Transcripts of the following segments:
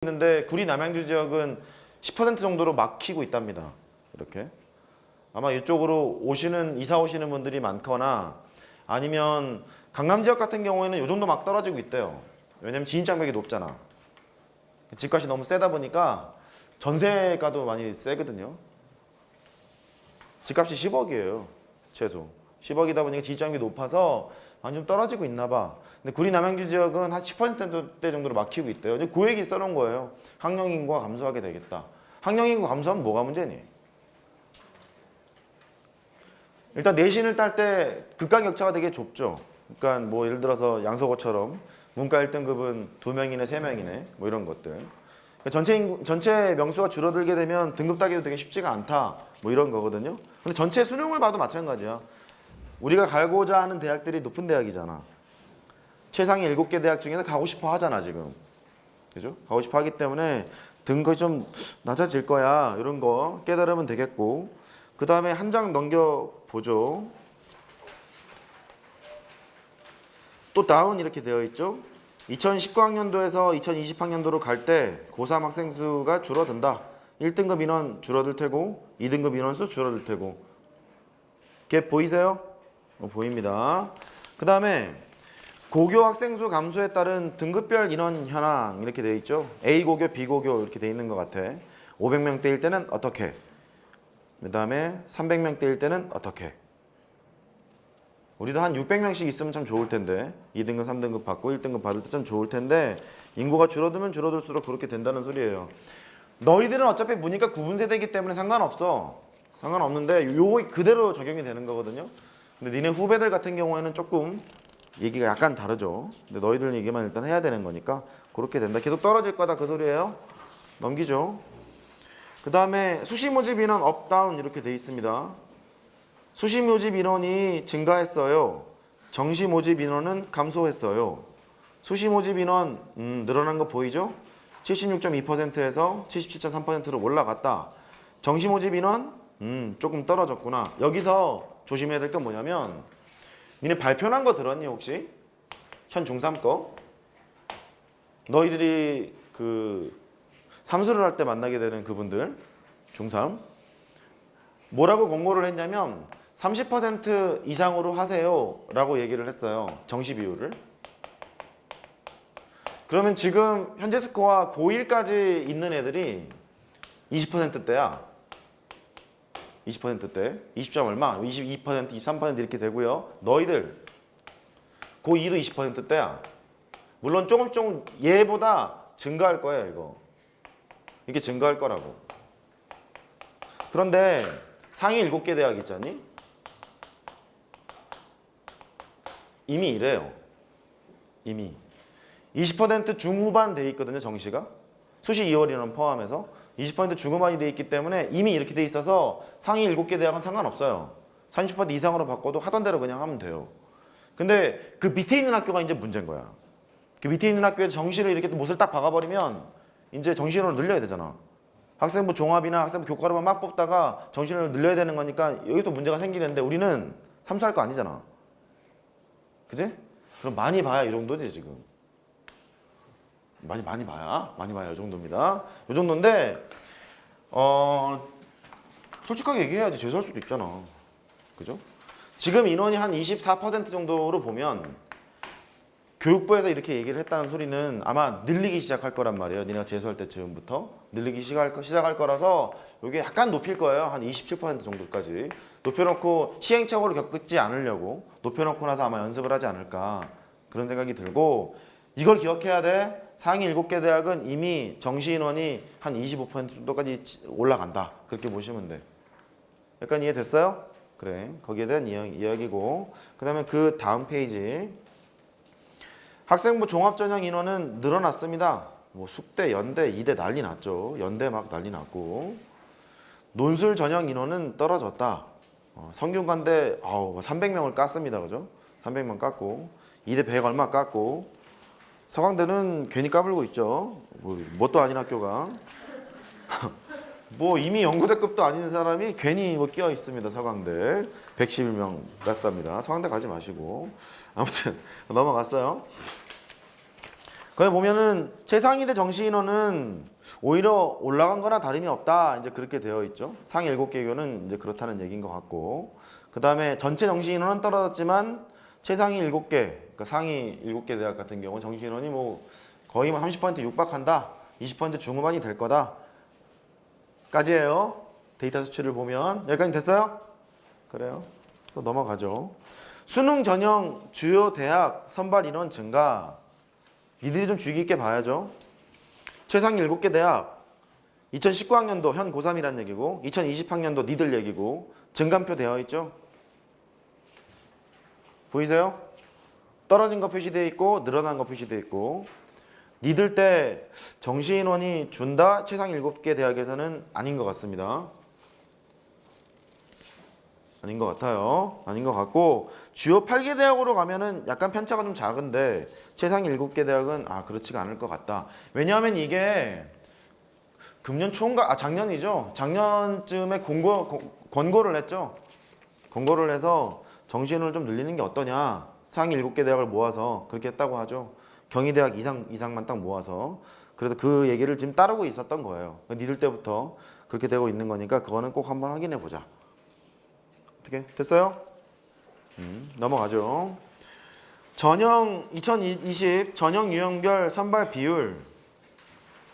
있는데 구리 남양주 지역은 10% 정도로 막히고 있답니다. 이렇게 아마 이쪽으로 이사 오시는 분들이 많거나 아니면 강남 지역 같은 경우에는 이 정도 막 떨어지고 있대요. 왜냐면 진입장벽이 높잖아. 집값이 너무 세다 보니까 전세가도 많이 세거든요. 집값이 10억이에요. 최소 10억이다 보니까 진입장벽이 높아서 많이 좀 떨어지고 있나 봐. 근데 구리 남양주 지역은 한 10%대 정도로 막히고 있대요. 이제 그 얘기 써놓은 거예요. 학령 인구가 감소하게 되겠다. 학령 인구 감소하면 뭐가 문제니? 일단 내신을 딸 때 극강 격차가 되게 좁죠. 그러니까 뭐 예를 들어서 양서고처럼 문과 1등급은 2명이네 3명이네 뭐 이런 것들. 그러니까 전체 명수가 줄어들게 되면 등급 따기도 되게 쉽지가 않다 뭐 이런 거거든요. 근데 전체 수능을 봐도 마찬가지야. 우리가 가고자 하는 대학들이 높은 대학이잖아. 최상위 7개 대학 중에서 가고 싶어 하잖아 지금. 그죠? 가고 싶어 하기 때문에 등급이 좀 낮아질 거야. 이런 거 깨달으면 되겠고. 그 다음에 한 장 넘겨보죠. 또 다운 이렇게 되어 있죠. 2019학년도에서 2020학년도로 갈 때 고3 학생 수가 줄어든다. 1등급 인원 줄어들 테고 2등급 인원수 줄어들 테고. 걔 보이세요? 보입니다. 그 다음에 고교 학생 수 감소에 따른 등급별 인원 현황 이렇게 되어 있죠. A고교, B고교 이렇게 되어 있는 것 같아. 500명대일 때는 어떻게? 그 다음에 300명대일 때는 어떻게? 우리도 한 600명씩 있으면 참 좋을 텐데 2등급, 3등급 받고 1등급 받을 때 참 좋을 텐데 인구가 줄어들면 줄어들수록 그렇게 된다는 소리예요. 너희들은 어차피 문이과 구분세대이기 때문에 상관없어. 상관없는데 요거 그대로 적용이 되는 거거든요. 근데 니네 후배들 같은 경우에는 조금 얘기가 약간 다르죠. 근데 너희들 얘기만 일단 해야 되는 거니까 그렇게 된다. 계속 떨어질 거다 그 소리예요. 넘기죠. 그 다음에 수시 모집 인원 업다운 이렇게 돼 있습니다. 수시 모집 인원이 증가했어요. 정시 모집 인원은 감소했어요. 수시 모집 인원 늘어난 거 보이죠? 76.2%에서 77.3%로 올라갔다. 정시 모집 인원 조금 떨어졌구나. 여기서 조심해야 될 건 뭐냐면 니네 발표난 거 들었니 혹시? 현 중3 거? 너희들이 그 삼수를 할 때 만나게 되는 그분들 중3 뭐라고 공고를 했냐면 30% 이상으로 하세요 라고 얘기를 했어요. 정시 비율을. 그러면 지금 현재 스코어 고1까지 있는 애들이 20%대야. 20%대 20점 얼마? 22%, 23% 이렇게 되고요. 너희들 고2도 20%대야. 물론 조금 얘보다 증가할 거예요. 이게 증가할 거라고. 그런데 상위 7개 대학 있잖니? 이미 이래요. 이미 20% 중후반 돼 있거든요. 정시가 수시 2월 인원 포함해서 20% 중후반이 돼 있기 때문에 이미 이렇게 돼 있어서 상위 7개 대학은 상관없어요. 30% 이상으로 바꿔도 하던 대로 그냥 하면 돼요. 근데 그 밑에 있는 학교가 이제 문제인 거야. 그 밑에 있는 학교에서 정시를 이렇게 못을 딱 박아버리면 이제 정시인원을 늘려야 되잖아. 학생부 종합이나 학생부 교과로만 막 뽑다가 정시인원을 늘려야 되는 거니까 여기도 문제가 생기는데 우리는 삼수할 거 아니잖아. 그지? 그럼 많이 봐야 이 정도지 지금. 많이 봐야 이 정도입니다. 이 정도인데 솔직하게 얘기해야지 재수할 수도 있잖아. 그죠? 지금 인원이 한 24% 정도로 보면 교육부에서 이렇게 얘기를 했다는 소리는 아마 늘리기 시작할 거란 말이에요. 니네가 재수할 때쯤부터 늘리기 시작할 거라서 이게 약간 높일 거예요. 한 27% 정도까지 높여놓고 시행착오를 겪지 않으려고 높여놓고 나서 아마 연습을 하지 않을까 그런 생각이 들고 이걸 기억해야 돼. 상위 7개 대학은 이미 정시 인원이 한 25% 정도까지 올라간다. 그렇게 보시면 돼. 약간 이해됐어요? 그래. 거기에 대한 이야기고 그 다음에 그 다음 페이지 학생부 종합전형 인원은 늘어났습니다. 뭐 숙대, 연대, 이대 난리 났죠. 연대 막 난리 났고 논술 전형 인원은 떨어졌다. 성균관대 300명을 깠습니다. 그죠? 300명 깠고 이대 100 얼마 깠고 서강대는 괜히 까불고 있죠. 뭣도 아닌 학교가 뭐 이미 연구대급도 아닌 사람이 괜히 뭐 끼어 있습니다. 서강대 111명 깠답니다. 서강대 가지 마시고 아무튼 넘어갔어요. 거기 보면은 최상위대 정시 인원은 오히려 올라간 거나 다름이 없다. 이제 그렇게 되어 있죠. 상위 7개 교는 이제 그렇다는 얘기인 것 같고. 그다음에 전체 정시 인원은 떨어졌지만 최상위 7개, 그러니까 상위 7개 대학 같은 경우는 정시 인원이 뭐 거의 30% 육박한다. 20% 중후반이 될 거다. 까지예요. 데이터 수치를 보면 여기까지 됐어요? 그래요. 또 넘어가죠. 수능 전형 주요 대학 선발 인원 증가. 니들이 좀 주의 깊게 봐야죠. 최상위 7개 대학 2019학년도 현 고3이란 얘기고 2020학년도 니들 얘기고 증감표 되어 있죠. 보이세요? 떨어진 거 표시되어 있고 늘어난 거 표시되어 있고 니들 때 정시 인원이 준다 최상위 7개 대학에서는 아닌 것 같습니다. 아닌 것 같아요. 아닌 것 같고 주요 8개 대학으로 가면은 약간 편차가 좀 작은데 최상위 7개 대학은 그렇지가 않을 것 같다. 왜냐하면 이게 금년 초인가 작년이죠. 작년쯤에 권고를 했죠. 권고를 해서 정시인원을 좀 늘리는 게 어떠냐. 상위 7개 대학을 모아서 그렇게 했다고 하죠. 경희대학 이상만 딱 모아서. 그래서 그 얘기를 지금 따르고 있었던 거예요. 니들 때부터 그렇게 되고 있는 거니까 그거는 꼭 한번 확인해 보자. 어떻게 됐어요? 넘어가죠. 전형 2020 전형 유형별 선발 비율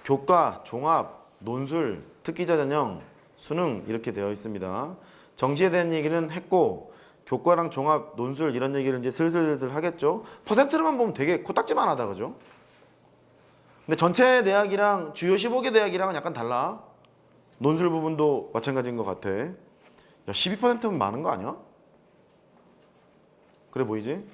교과, 종합, 논술, 특기자 전형, 수능 이렇게 되어 있습니다. 정시에 대한 얘기는 했고 교과랑 종합, 논술 이런 얘기를 이제 슬슬 하겠죠. 퍼센트로만 보면 되게 코딱지만 하다 그죠? 근데 전체 대학이랑 주요 15개 대학이랑은 약간 달라. 논술 부분도 마찬가지인 것 같아. 야, 12%면 많은 거 아니야? 그래 보이지?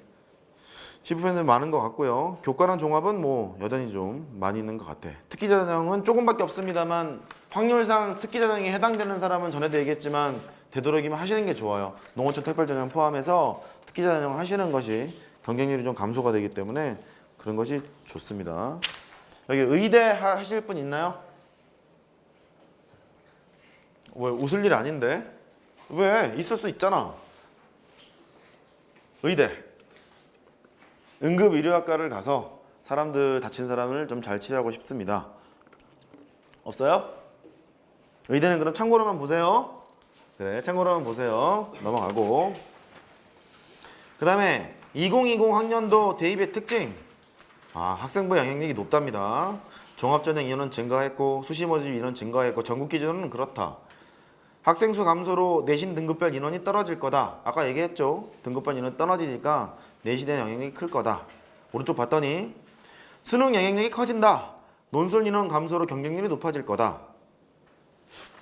12%는 많은 것 같고요. 교과랑 종합은 뭐 여전히 좀 많이 있는 것 같아. 특기자 전형은 조금밖에 없습니다만 확률상 특기자 전형에 해당되는 사람은 전에도 얘기했지만 되도록이면 하시는 게 좋아요. 농어촌 특별 전형 포함해서 특기자 전형 하시는 것이 경쟁률이 좀 감소가 되기 때문에 그런 것이 좋습니다. 여기 의대 하실 분 있나요? 왜 웃을 일 아닌데? 왜? 있을 수 있잖아. 의대 응급의료학과를 가서 사람들 다친 사람을 좀 잘 치료하고 싶습니다. 없어요? 의대는 그럼 참고로만 보세요. 그래 참고로만 보세요. 넘어가고 그 다음에 2020 학년도 대입의 특징 학생부 영향력이 높답니다. 종합전형 인원 증가했고 수시 모집 인원 증가했고 전국 기준으로는 그렇다. 학생 수 감소로 내신 등급별 인원이 떨어질 거다. 아까 얘기했죠. 등급별 인원이 떨어지니까 내신에 영향력이 클 거다. 오른쪽 봤더니 수능 영향력이 커진다. 논술 인원 감소로 경쟁률이 높아질 거다.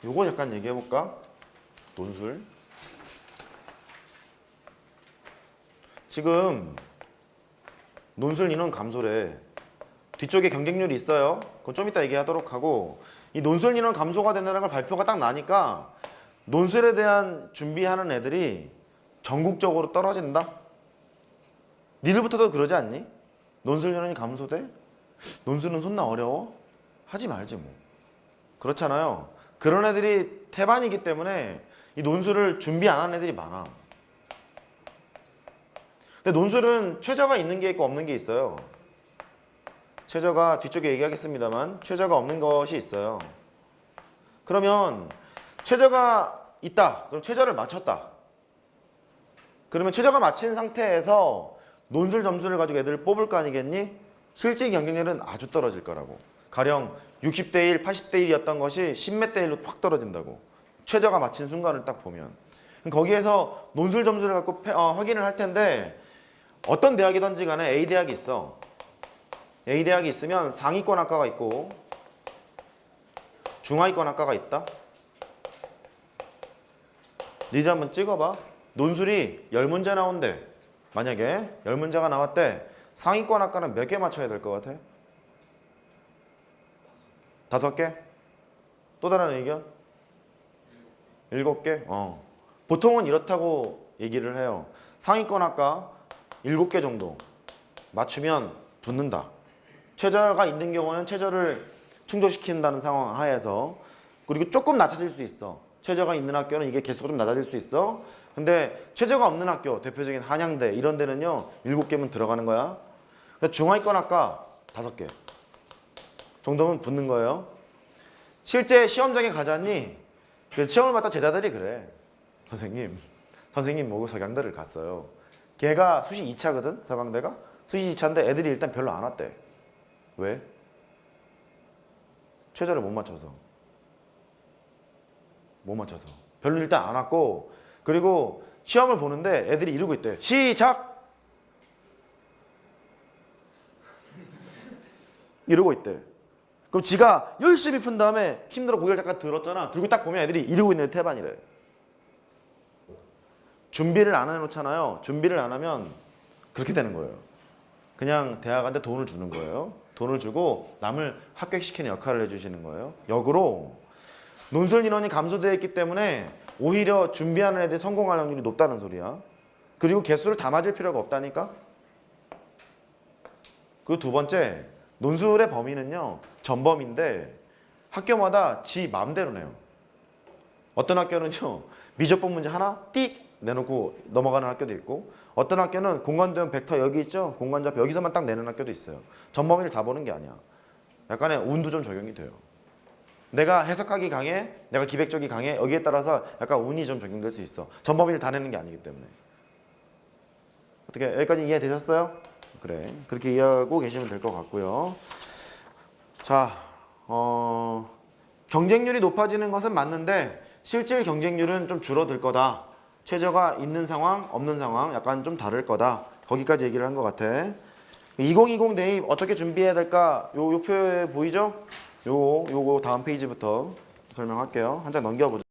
요거 약간 얘기해볼까? 논술 지금 논술 인원 감소래. 뒤쪽에 경쟁률이 있어요. 그건 좀 이따 얘기하도록 하고 이 논술 인원 감소가 된다는 걸 발표가 딱 나니까 논술에 대한 준비하는 애들이 전국적으로 떨어진다? 니들부터도 그러지 않니? 논술 인원이 감소돼? 논술은 손나 어려워? 하지 말지 뭐. 그렇잖아요. 그런 애들이 태반이기 때문에 이 논술을 준비 안 하는 애들이 많아. 근데 논술은 최저가 있는 게 있고 없는 게 있어요. 최저가 뒤쪽에 얘기하겠습니다만 최저가 없는 것이 있어요. 그러면 최저가 있다. 그럼 최저를 맞췄다. 그러면 최저가 맞힌 상태에서 논술 점수를 가지고 애들을 뽑을 거 아니겠니? 실제 경쟁률은 아주 떨어질 거라고. 가령 60대 1, 80대 1이었던 것이 10몇 대 1로 확 떨어진다고. 최저가 맞힌 순간을 딱 보면. 거기에서 논술 점수를 갖고 확인을 할 텐데 어떤 대학이든지 간에 A 대학이 있어. A 대학이 있으면 상위권 학과가 있고 중하위권 학과가 있다. 니들 한번 찍어봐. 논술이 10문제 나온대. 만약에 10문제가 나왔대. 상위권 학과는 몇 개 맞춰야 될 것 같아? 5개? 또 다른 의견? 7개? 보통은 이렇다고 얘기를 해요. 상위권 학과 7개 정도 맞추면 붙는다. 최저가 있는 경우는 최저를 충족시킨다는 상황 하에서 그리고 조금 낮아질 수 있어. 최저가 있는 학교는 이게 개수가 좀 낮아질 수 있어. 근데 최저가 없는 학교, 대표적인 한양대 이런 데는요 7개면 들어가는 거야. 중하위권 학과 5개 정도면 붙는 거예요. 실제 시험장에 가자니 그 시험을 봤던 제자들이 그래. 선생님 뭐고 서강대를 갔어요. 걔가 수시 2차거든 서강대가. 수시 2차인데 애들이 일단 별로 안 왔대. 왜? 최저를 못 맞춰서. 별로 일단 안 왔고, 그리고 시험을 보는데 애들이 이러고 있대. 시작! 이러고 있대. 그럼 지가 열심히 푼 다음에 힘들어 고개를 잠깐 들었잖아. 들고 딱 보면 애들이 이러고 있는 태반이래. 준비를 안 해놓잖아요. 준비를 안 하면 그렇게 되는 거예요. 그냥 대학한테 돈을 주는 거예요. 돈을 주고 남을 합격시키는 역할을 해주시는 거예요. 역으로 논술 인원이 감소되어 있기 때문에 오히려 준비하는 애들이 성공할 확률이 높다는 소리야. 그리고 개수를 다 맞을 필요가 없다니까. 그 두 번째, 논술의 범위는요 전범인데 학교마다 지 마음대로 내요. 어떤 학교는요 미적분 문제 하나 띡 내놓고 넘어가는 학교도 있고, 어떤 학교는 공간도형 벡터 여기 있죠? 공간좌표 여기서만 딱 내는 학교도 있어요. 전범위를 다 보는 게 아니야. 약간의 운도 좀 적용이 돼요. 내가 해석하기 강해, 내가 기백적이 강해, 여기에 따라서 약간 운이 좀 적용될 수 있어. 전범위를 다 내는 게 아니기 때문에. 어떻게 여기까지 이해되셨어요? 그래, 그렇게 이해하고 계시면 될 것 같고요. 자, 경쟁률이 높아지는 것은 맞는데 실질 경쟁률은 좀 줄어들 거다. 최저가 있는 상황, 없는 상황 약간 좀 다를 거다. 거기까지 얘기를 한 것 같아. 2020 대입 어떻게 준비해야 될까? 요 표에 보이죠? 요거 다음 페이지부터 설명할게요. 한 장 넘겨보자.